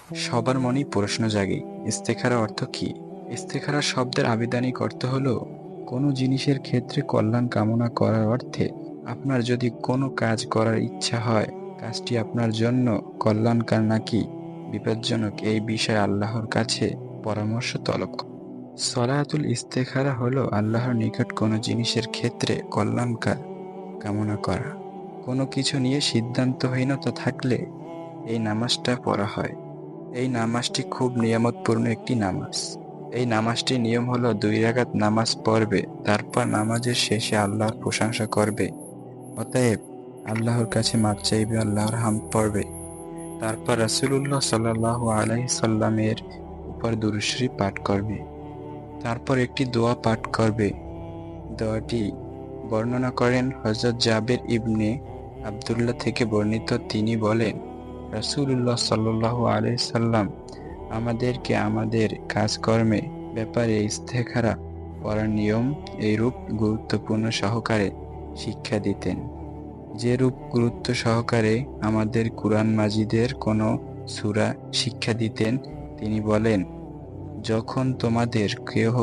সবার মনেই প্রশ্ন জাগে, ইস্তেখারা অর্থ কি? ইস্তেখারা শব্দের আবিধানিক অর্থ হলো কোনো জিনিসের ক্ষেত্রে কল্যাণ কামনা করার অর্থে। আপনার যদি কোনো কাজ করার ইচ্ছা হয়, কাজটি আপনার জন্য কল্যাণকর নাকি বিপজ্জনক, এই বিষয়ে আল্লাহর কাছে পরামর্শ তলব করা। সলাতুল ইস্তেখারা হলো আল্লাহর নিকট কোনো জিনিসের ক্ষেত্রে কল্যাণকর কামনা করা। কোনো কিছু নিয়ে সিদ্ধান্তহীনতা থাকলে এই নামাজটা পড়া হয়। এই নামাজটি খুব নিয়ামতপূর্ণ একটি নামাজ। এই নামাজটির নিয়ম হলো 2 রাকাত নামাজ পড়বে, তারপর নামাজের শেষে আল্লাহর প্রশংসা করবে, অতএব আল্লাহর কাছে মাপ চাইবে, আল্লাহর হামদ পড়বে, তারপর রাসূলুল্লাহ সাল্লাল্লাহু আলাইহি সাল্লামের উপর দুরূদ শরীফ পাঠ করবে, তারপর একটি দোয়া পাঠ করবে। দোয়াটি বর্ণনা করেন হযরত জাবের ইবনে আব্দুল্লাহ থেকে বর্ণিত। তিনি বলেন, রাসূলুল্লাহ সাল্লাল্লাহু আলাইহি সাল্লাম আমাদেরকে আমাদের কাজকর্মে ব্যাপারে ইস্তেখারা পড়ার নিয়ম এইরূপ গুরুত্বপূর্ণ সহকারে শিক্ষা দিতেন, যেরূপ গুরুত্ব সহকারে আমাদের কুরআন মাজিদের কোনো সূরা শিক্ষা দিতেন। তিনি বলেন, যখন তোমাদের কেহ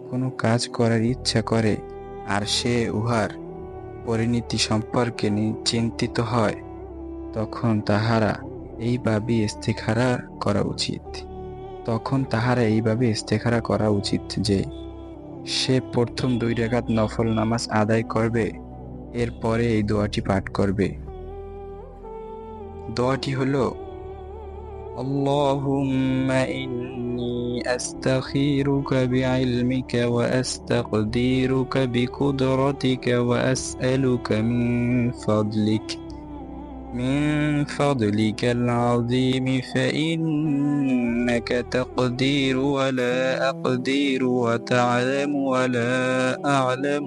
কোনো কাজ করার ইচ্ছা করে আর সে উহার পরিণতি সম্পর্কে চিন্তিত হয়, তখন তাহারা এইভাবে ইস্তেখারা করা উচিত যে সে প্রথম 2 রাকাত নফল নামাজ আদায় করবে, এরপরে এই দোয়াটি পাঠ করবে। দোয়াটি হলো, আল্লাহুম্মা ইন্নী আস্তাখিরুকা বিইলমিকা ওয়া আস্তাকদিরুকা বিকুদরাতিকা ওয়া আসআলুকা من فضلك العظيم فإنك تقدير ولا أقدر وتعلم ولا أعلم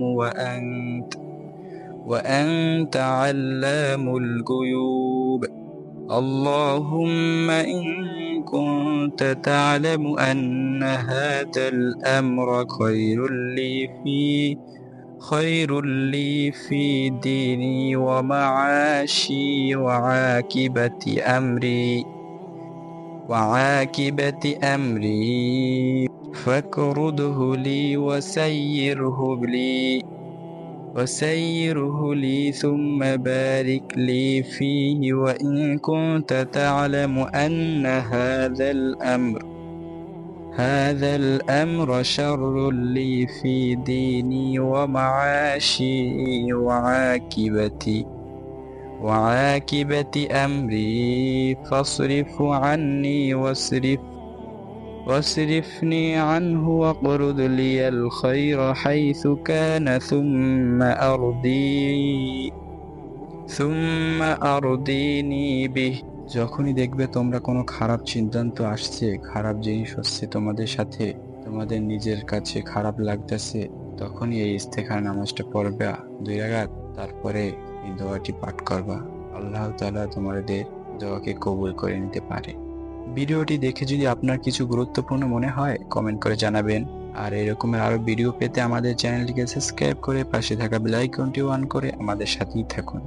وأنت علام الغيوب. اللهم إن كنت تعلم أن هذا الأمر خير لي في ديني ومعاشي وعاقبة أمري فاقرضه لي وسيره لي ثم بارك لي فيه. وإن كنت تعلم أن هذا الأمر شر لي في ديني ومعاشي وعاقبة أمري فاصرف عني واصرفني عنه واقرض لي الخير حيث كان ثم أرضيني به. যখনই দেখবে তোমরা কোনো খারাপ সিদ্ধান্ত আসছে, খারাপ জিনিস হচ্ছে তোমাদের সাথে, তোমাদের নিজের কাছে খারাপ লাগতেছে, তখনই এই ইস্তেখারা নামাজটা পড়বা 2 রাকাত, তারপরে এই দোয়াটি পাঠ করবা। আল্লাহ তাআলা তোমাদের দোয়াকে কবুল করে নিতে পারে। ভিডিওটি দেখে যদি আপনার কিছু গুরুত্বপূর্ণ মনে হয়, কমেন্ট করে জানাবেন। আর এরকমের আরো ভিডিও পেতে আমাদের চ্যানেলটিকে সাবস্ক্রাইব করে পাশে থাকা বেল আইকনটি অন করে আমাদের সাথেই থাকুন।